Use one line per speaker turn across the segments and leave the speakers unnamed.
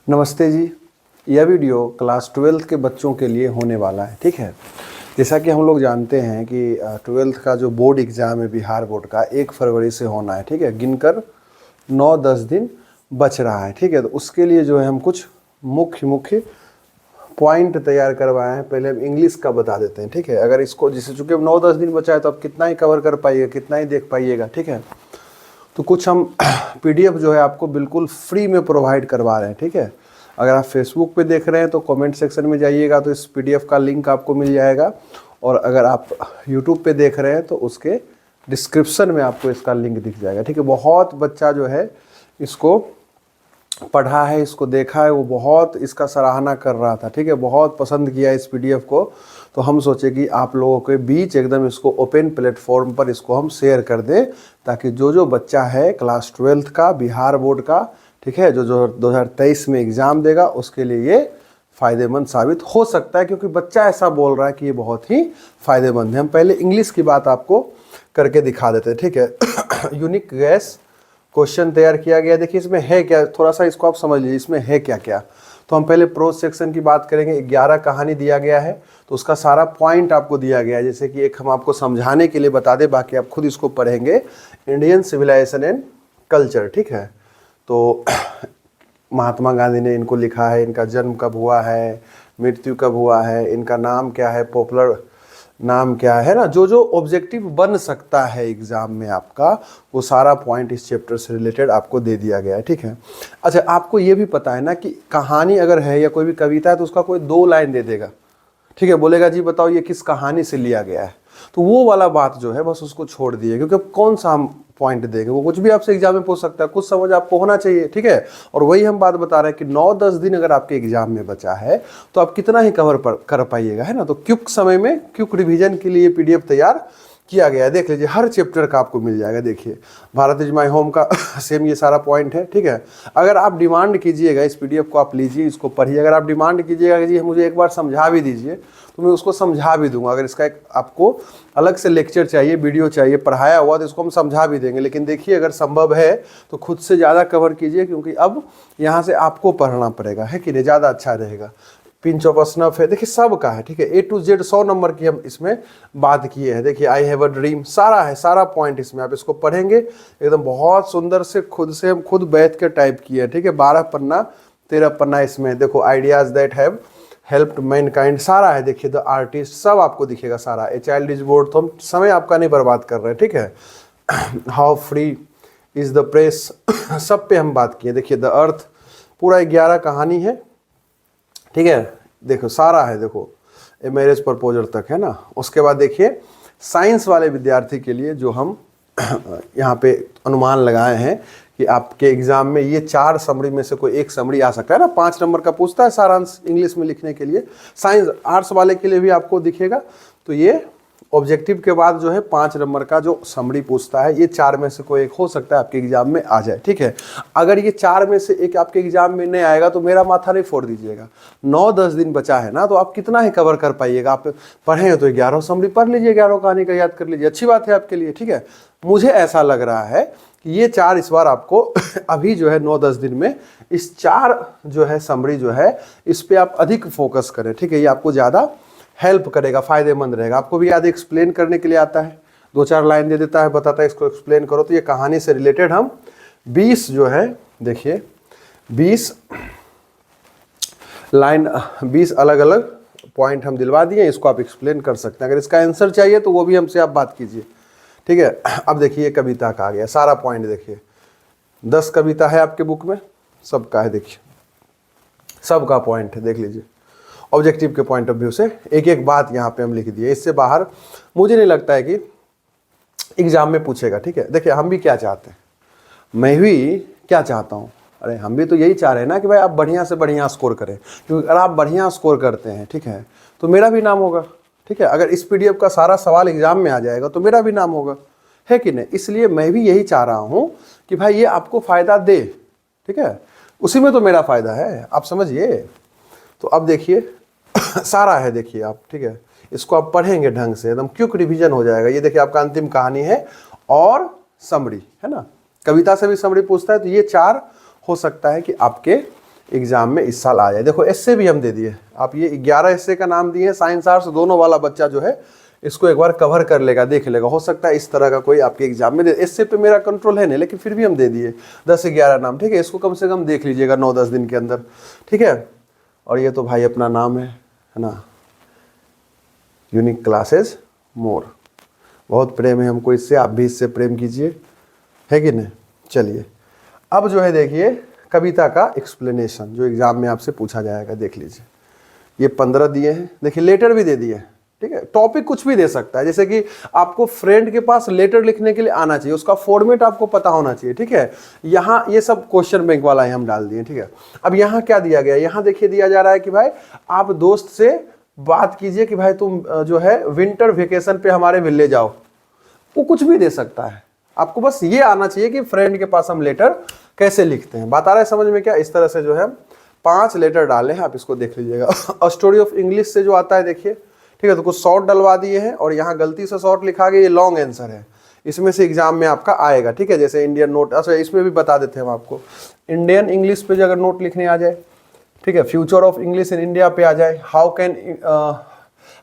नमस्ते जी। यह video class 12th के बच्चों के लिए होने वाला है। ठीक है, जैसा कि हम लोग जानते हैं कि 12th का जो बोर्ड एग्ज़ाम है बिहार बोर्ड का 1 फरवरी से होना है। ठीक है, गिनकर 9-10 दिन बच रहा है। ठीक है, तो उसके लिए जो है हम कुछ मुख्य पॉइंट तैयार करवाए हैं। पहले हम इंग्लिश का बता देते हैं। ठीक है, अगर इसको जैसे चूँकि अब 9-10 दिन बचा है तो आप कितना ही कवर कर पाइएगा, कितना ही देख पाइएगा। ठीक है, तो कुछ हम PDF जो है आपको बिल्कुल फ्री में प्रोवाइड करवा रहे हैं। ठीक है, अगर आप फेसबुक पे देख रहे हैं तो कमेंट सेक्शन में जाइएगा तो इस PDF का लिंक आपको मिल जाएगा, और अगर आप YouTube पे देख रहे हैं तो उसके डिस्क्रिप्शन में आपको इसका लिंक दिख जाएगा। ठीक है, बहुत बच्चा जो है इसको पढ़ा है, इसको देखा है, वो बहुत इसका सराहना कर रहा था। ठीक है, बहुत पसंद किया इस PDF को, तो हम सोचे कि आप लोगों के बीच एकदम इसको ओपन प्लेटफॉर्म पर इसको हम शेयर कर दें, ताकि जो बच्चा है क्लास 12th का बिहार बोर्ड का, ठीक है, जो 2023 में एग्ज़ाम देगा उसके लिए ये फ़ायदेमंद साबित हो सकता है, क्योंकि बच्चा ऐसा बोल रहा है कि ये बहुत ही फ़ायदेमंद है। हम पहले इंग्लिश की बात आपको करके दिखा देते हैं। ठीक है, यूनिक गैस क्वेश्चन तैयार किया गया। देखिए इसमें है क्या, थोड़ा सा इसको आप समझ लीजिए इसमें है क्या क्या। तो हम पहले प्रोज सेक्शन की बात करेंगे। 11 कहानी दिया गया है, तो उसका सारा पॉइंट आपको दिया गया है। जैसे कि एक हम आपको समझाने के लिए बता दें, बाकी आप खुद इसको पढ़ेंगे। Indian civilisation and culture. ठीक है, तो महात्मा गांधी ने इनको लिखा है। इनका जन्म कब हुआ है, मृत्यु कब हुआ है, इनका नाम क्या है, पॉपुलर नाम क्या है ना, जो ऑब्जेक्टिव बन सकता है एग्जाम में आपका, वो सारा पॉइंट इस चैप्टर से रिलेटेड आपको दे दिया गया है। ठीक है, अच्छा आपको ये भी पता है ना कि कहानी अगर है या कोई भी कविता है तो उसका कोई 2 लाइन दे देगा। ठीक है, बोलेगा जी बताओ ये किस कहानी से लिया गया है, तो वो वाला बात जो है बस उसको छोड़ दिए, क्योंकि अब कौन सा हम पॉइंट देंगे, वो कुछ भी आपसे एग्जाम में पूछ सकता है, कुछ समझ आपको होना चाहिए। ठीक है, और वही हम बात बता रहे हैं कि 9-10 दिन अगर आपके एग्जाम में बचा है तो आप कितना ही कवर कर पाइएगा, है ना। तो क्विक समय में क्विक रिवीजन के लिए PDF तैयार किया गया है। देख लीजिए हर चैप्टर का आपको मिल जाएगा। देखिए भारत इज माई होम का सेम ये सारा पॉइंट है। ठीक है, अगर आप डिमांड कीजिएगा इस PDF को आप लीजिए, इसको पढ़िए। अगर आप डिमांड कीजिएगा कि जी मुझे एक बार समझा भी दीजिए, तो मैं उसको समझा भी दूंगा। अगर इसका एक आपको अलग से लेक्चर चाहिए, वीडियो चाहिए पढ़ाया हुआ, तो इसको हम समझा भी देंगे। लेकिन देखिए अगर संभव है तो खुद से ज़्यादा कवर कीजिए, क्योंकि अब यहाँ से आपको पढ़ना पड़ेगा, है कि नहीं, ज़्यादा अच्छा रहेगा। पिंच ऑफ स्नफ है, देखिए सब का है। ठीक है, A to Z 100 नंबर की हम इसमें बात किए हैं। देखिए आई हैव अ ड्रीम, सारा है, सारा पॉइंट इसमें आप इसको पढ़ेंगे एकदम बहुत सुंदर से, हम खुद बैठ के टाइप किए हैं। ठीक है, 12 पन्ना 13 पन्ना इसमें देखो, ideas that have helped Mankind सारा है। देखिए द आर्टिस्ट सब आपको दिखेगा सारा। ए चाइल्ड इज बोर्ड, तो हम समय आपका नहीं बर्बाद कर रहे हैं। ठीक है, how free is the press सब पे हम बात किए। देखिए द अर्थ पूरा 11 कहानी है। ठीक है, देखो सारा है, देखो ए मैरिज प्रपोजल तक है ना। उसके बाद देखिए साइंस वाले विद्यार्थी के लिए जो हम यहाँ पे अनुमान लगाए हैं कि आपके एग्जाम में ये 4 समरी में से कोई एक समरी आ सकता है ना। 5 नंबर का पूछता है सारांश इंग्लिश में लिखने के लिए। साइंस आर्ट्स वाले के लिए भी आपको दिखेगा, तो ये ऑब्जेक्टिव के बाद जो है 5 नंबर का जो समरी पूछता है, ये 4 में से कोई एक हो सकता है आपके एग्जाम में आ जाए। ठीक है, अगर ये 4 में से एक आपके एग्जाम में नहीं आएगा तो मेरा माथा नहीं फोड़ दीजिएगा। 9-10 दिन बचा है ना, तो आप कितना ही कवर कर पाइएगा। आप पढ़े तो 11 समरी पढ़ लीजिए, 11 कहानी का याद कर लीजिए, अच्छी बात है आपके लिए। ठीक है, मुझे ऐसा लग रहा है कि ये 4 इस बार आपको अभी जो है 9-10 दिन में इस 4 जो है समरी जो है इस पर आप अधिक फोकस करें। ठीक है, ये आपको ज़्यादा हेल्प करेगा, फ़ायदेमंद रहेगा। आपको भी याद एक्सप्लेन करने के लिए आता है, 2-4 लाइन दे देता है, बताता है इसको एक्सप्लेन करो। तो ये कहानी से रिलेटेड हम 20 जो है, देखिए 20 लाइन 20 अलग अलग पॉइंट हम दिलवा दिए, इसको आप एक्सप्लेन कर सकते हैं। अगर इसका आंसर चाहिए तो वो भी हमसे आप बात कीजिए। ठीक है, अब देखिए कविता का आ गया सारा पॉइंट। देखिए 10 कविता है आपके बुक में, सबका है, देखिए सबका पॉइंट है, देख लीजिए ऑब्जेक्टिव के पॉइंट ऑफ व्यू से एक एक बात यहाँ पे हम लिख दिए। इससे बाहर मुझे नहीं लगता है कि एग्जाम में पूछेगा। ठीक है, देखिए हम भी क्या चाहते हैं, मैं भी क्या चाहता हूँ, अरे हम भी तो यही चाह रहे हैं ना कि भाई आप बढ़िया से बढ़िया स्कोर करें, क्योंकि अगर आप बढ़िया स्कोर करते हैं, ठीक है, तो मेरा भी नाम होगा। ठीक है, अगर इस PDF का सारा सवाल एग्जाम में आ जाएगा तो मेरा भी नाम होगा, है कि नहीं। इसलिए मैं भी यही चाह रहा हूँ कि भाई ये आपको फ़ायदा दे। ठीक है, उसी में तो मेरा फ़ायदा है, आप समझिए। तो अब देखिए सारा है, देखिए आप। ठीक है, इसको आप पढ़ेंगे ढंग से, एकदम क्विक रिवीजन हो जाएगा। ये देखिए आपका अंतिम कहानी है और समरी है ना। कविता से भी समरी पूछता है, तो ये 4 हो सकता है कि आपके एग्जाम में इस साल आ जाए। देखो एस्से भी हम दे दिए, आप ये 11 एस्से का नाम दिए, साइंस आर्ट्स दोनों वाला बच्चा जो है इसको एक बार कवर कर लेगा, देख लेगा। हो सकता है इस तरह का कोई आपके एग्जाम में दे, एस्से पे मेरा कंट्रोल है नहीं, लेकिन फिर भी हम दे दिए 10 से 11 नाम, ठीक है। इसको कम से कम देख लीजिएगा 9-10 दिन के अंदर, ठीक है। और ये तो भाई अपना नाम है ना, यूनिक क्लासेस मोर, बहुत प्रेम है हमको इससे, आप भी इससे प्रेम कीजिए, है कि नहीं। चलिए अब जो है देखिए कविता का एक्सप्लेनेशन जो एग्जाम में आपसे पूछा जाएगा, देख लीजिए। ये 15 दिए हैं, देखिए लेटर भी दे दिए, ठीक है। टॉपिक कुछ भी दे सकता है, जैसे कि आपको फ्रेंड के पास लेटर लिखने के लिए आना चाहिए, उसका फॉर्मेट आपको पता होना चाहिए, ठीक है। यहाँ ये सब क्वेश्चन बैंक वाला है, हम डाल दिए, ठीक है। अब यहाँ क्या दिया गया, यहाँ देखिए दिया जा रहा है कि भाई आप दोस्त से बात कीजिए कि भाई तुम जो है विंटर वेकेशन पे हमारे विले जाओ। वो कुछ भी दे सकता है, आपको बस ये आना चाहिए कि फ्रेंड के पास हम लेटर कैसे लिखते हैं। बात आ रहा है समझ में क्या, इस तरह से जो है 5 लेटर डाले हैं, आप इसको देख लीजिएगा। स्टोरी ऑफ इंग्लिश से जो आता है देखिए, ठीक है। तो कुछ शॉर्ट डलवा दिए हैं और यहाँ गलती से शॉर्ट लिखा गया, ये लॉन्ग आंसर है, इसमें से एग्जाम में आपका आएगा, ठीक है। जैसे इंडियन नोट, अच्छा इसमें भी बता देते हैं हम आपको, इंडियन इंग्लिश पे जो अगर नोट लिखने आ जाए, ठीक है, future of English in India पे आ जाए,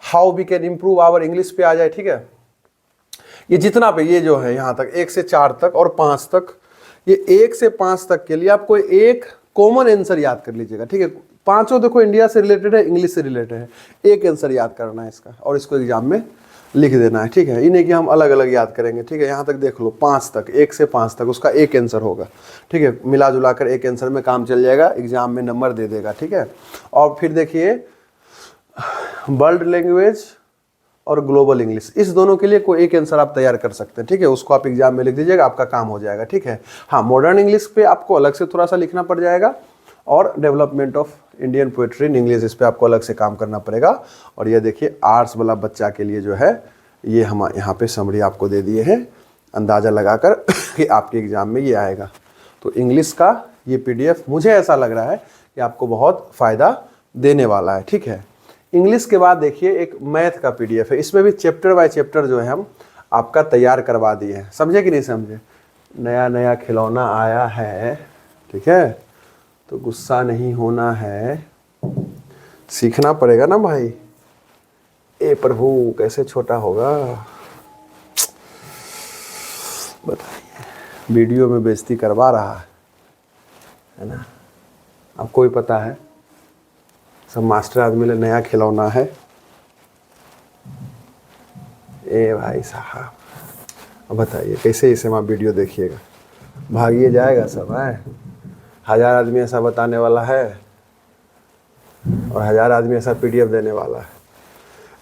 how we can improve our English पे आ जाए, ठीक है। ये जितना पे ये जो है यहाँ तक 1 से 4 तक और 5 तक, ये 1 से 5 तक के लिए आपको एक कॉमन आंसर याद कर लीजिएगा, ठीक है। पांचों देखो इंडिया से रिलेटेड है, इंग्लिश से रिलेटेड है, एक आंसर याद करना है इसका और इसको एग्जाम में लिख देना है, ठीक है। इन्हें कि हम अलग अलग याद करेंगे, ठीक है। यहाँ तक देख लो 5 तक, 1 से 5 तक उसका एक आंसर होगा, ठीक है। मिला जुला कर एक आंसर में काम चल जाएगा, एग्जाम में नंबर दे देगा, ठीक है। और फिर देखिए वर्ल्ड लैंग्वेज और ग्लोबल इंग्लिश, इस दोनों के लिए कोई एक आंसर आप तैयार कर सकते हैं, ठीक है। उसको आप एग्जाम में लिख दीजिएगा, आपका काम हो जाएगा, ठीक है। हाँ, मॉडर्न इंग्लिश पे आपको अलग से थोड़ा सा लिखना पड़ जाएगा और development of Indian poetry in English, इस पे आपको अलग से काम करना पड़ेगा। और ये देखिए आर्ट्स वाला बच्चा के लिए जो है ये हम यहाँ पे समरी आपको दे दिए हैं, अंदाज़ा लगाकर कि आपके एग्जाम में ये आएगा। तो इंग्लिश का ये PDF मुझे ऐसा लग रहा है कि आपको बहुत फ़ायदा देने वाला है, ठीक है। इंग्लिश के बाद देखिए एक मैथ का PDF है, इसमें भी चैप्टर बाय चैप्टर जो है हम आपका तैयार करवा दिए हैं, समझे कि नहीं समझे। नया नया खिलौना आया है, ठीक है, तो गुस्सा नहीं होना है, सीखना पड़ेगा ना भाई। ए प्रभु कैसे छोटा होगा, बताइए। वीडियो में बेइज्जती करवा रहा है ना, आपको भी पता है, सब मास्टर आदमी ले नया खिलौना है। ए भाई साहब, अब बताइए कैसे इसे वहाँ वीडियो देखिएगा, भागिए जाएगा सब है। 1000 आदमी ऐसा बताने वाला है और 1000 आदमी ऐसा PDF देने वाला है।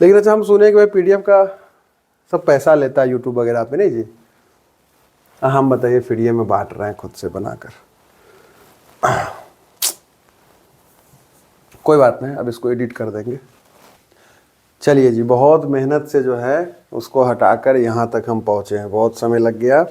लेकिन अच्छा हम सुने कि भाई PDF का सब पैसा लेता है यूट्यूब वगैरह पे, नहीं जी। हम बताइए फ्री में बांट रहे हैं खुद से बनाकर। कोई बात नहीं, अब इसको एडिट कर देंगे। चलिए जी, बहुत मेहनत से जो है उसको हटाकर यहाँ तक हम पहुँचे हैं, बहुत समय लग गया।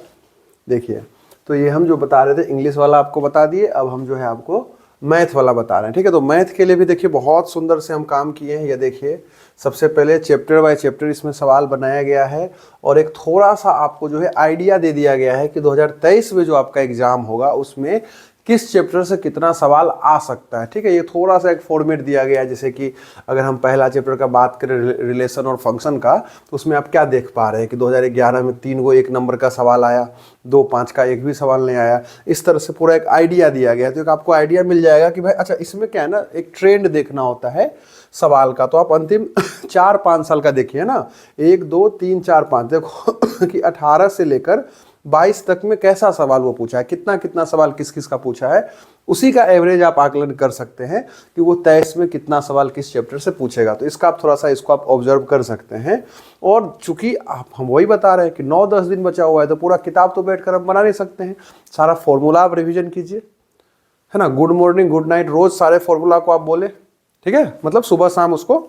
देखिए तो ये हम जो बता रहे थे इंग्लिश वाला आपको बता दिए, अब हम जो है आपको मैथ वाला बता रहे हैं, ठीक है। तो मैथ के लिए भी देखिए बहुत सुंदर से हम काम किए हैं। ये देखिए सबसे पहले चैप्टर बाय चैप्टर इसमें सवाल बनाया गया है और एक थोड़ा सा आपको जो है आइडिया दे दिया गया है कि 2023 में जो आपका एग्जाम होगा उसमें किस चैप्टर से कितना सवाल आ सकता है, ठीक है। ये थोड़ा सा एक फॉर्मेट दिया गया है, जैसे कि अगर हम पहला चैप्टर का बात करें रिलेशन और फंक्शन का, तो उसमें आप क्या देख पा रहे हैं कि 2011 में 3 को 1 नंबर का सवाल आया, 2 5 का एक भी सवाल नहीं आया। इस तरह से पूरा एक आइडिया दिया गया है, तो एक आपको आइडिया मिल जाएगा कि भाई अच्छा इसमें क्या है ना, एक ट्रेंड देखना होता है सवाल का। तो आप अंतिम 4-5 साल का देखिए ना, 1 2 3 4 5, देखो कि 18 से लेकर 22 तक में कैसा सवाल वो पूछा है, कितना कितना सवाल किस किस का पूछा है, उसी का एवरेज आप आकलन कर सकते हैं कि वो 23 में कितना सवाल किस चैप्टर से पूछेगा। तो इसका आप थोड़ा सा इसको आप ऑब्जर्व कर सकते हैं। और चूंकि हम वही बता रहे हैं कि 9-10 दिन बचा हुआ है, तो पूरा किताब तो बैठ कर हम बना नहीं सकते हैं, सारा फॉर्मूला आप रिविजन कीजिए, है ना। गुड मॉर्निंग गुड नाइट रोज सारे फॉर्मूला को आप बोले, ठीक है, मतलब सुबह शाम उसको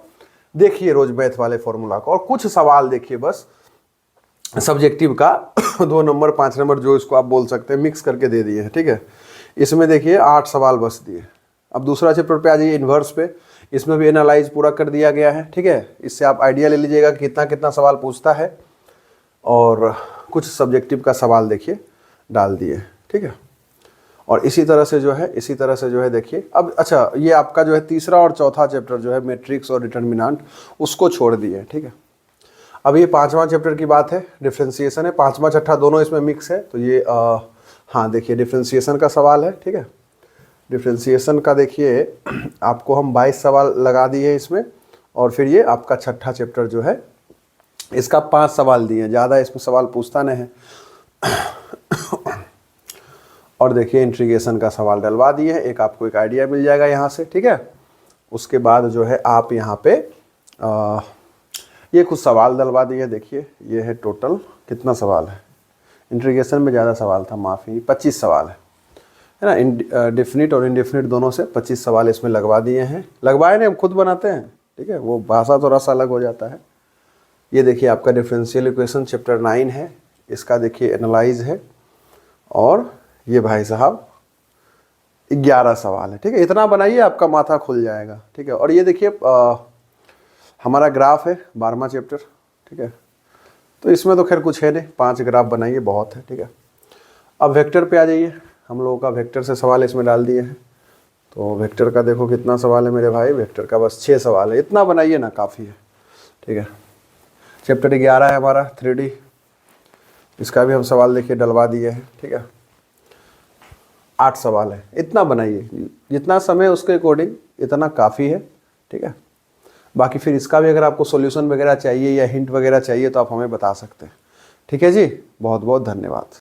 देखिए रोज मैथ वाले फॉर्मूला को, और कुछ सवाल देखिए बस सब्जेक्टिव का 2 नंबर 5 नंबर जो इसको आप बोल सकते हैं, मिक्स करके दे दिए हैं, ठीक है। इसमें देखिए 8 सवाल बस दिए। अब दूसरा चैप्टर पे आ जाइए इन्वर्स पे, इसमें भी एनालाइज पूरा कर दिया गया है, ठीक है। इससे आप आइडिया ले लीजिएगा कि कितना कितना सवाल पूछता है, और कुछ सब्जेक्टिव का सवाल देखिए डाल दिए, ठीक है। और इसी तरह से जो है देखिए। अब अच्छा, ये आपका जो है तीसरा और चौथा चैप्टर जो है मैट्रिक्स और डिटर्मिनेंट, उसको छोड़ दिए, ठीक है। अब ये पांचवा चैप्टर की बात है, डिफरेंशिएशन है। पांचवा छठा दोनों इसमें मिक्स है। तो ये हाँ देखिए, डिफरेंशिएशन का सवाल है, ठीक है। डिफरेंशिएशन का देखिए आपको हम 22 सवाल लगा दिए इसमें, और फिर ये आपका छठा चैप्टर जो है इसका 5 सवाल दिए, ज़्यादा इसमें सवाल पूछता नहीं है। और देखिए इंटीग्रेशन का सवाल डलवा दिए हैं, एक आपको एक आइडिया मिल जाएगा यहाँ से, ठीक है। उसके बाद जो है आप यहाँ पे ये कुछ सवाल डलवा दिए। देखिए ये है टोटल कितना सवाल है, इंटीग्रेशन में ज़्यादा सवाल था, माफ़ी, 25 सवाल है ना। डेफिनिट और इनडेफिनिट दोनों से 25 सवाल इसमें लगवा दिए हैं। लगवाए नहीं, हम खुद बनाते हैं, ठीक है, वो भाषा थोड़ा सा अलग हो जाता है। ये देखिए आपका डिफरेंशियल इक्वेशन चैप्टर 9 है, इसका देखिए एनालाइज है, और ये भाई साहब 11 सवाल है, ठीक है। इतना बनाइए आपका माथा खुल जाएगा, ठीक है। और ये देखिए हमारा ग्राफ है 12वां चैप्टर, ठीक है। तो इसमें तो खैर कुछ है नहीं, 5 ग्राफ बनाइए बहुत है, ठीक है। अब वेक्टर पे आ जाइए, हम लोगों का वेक्टर से सवाल इसमें डाल दिए हैं। तो वेक्टर का देखो कितना सवाल है मेरे भाई, वेक्टर का बस 6 सवाल है, इतना बनाइए ना, काफ़ी है, ठीक है। चैप्टर 11 है हमारा 3D, इसका भी हम सवाल देखिए डलवा दिए हैं, ठीक है। 8 सवाल है, इतना बनाइए, जितना समय उसके अकॉर्डिंग इतना काफ़ी है, ठीक है। बाकी फिर इसका भी अगर आपको सॉल्यूशन वगैरह चाहिए या हिंट वगैरह चाहिए तो आप हमें बता सकते हैं, ठीक है जी। बहुत बहुत धन्यवाद।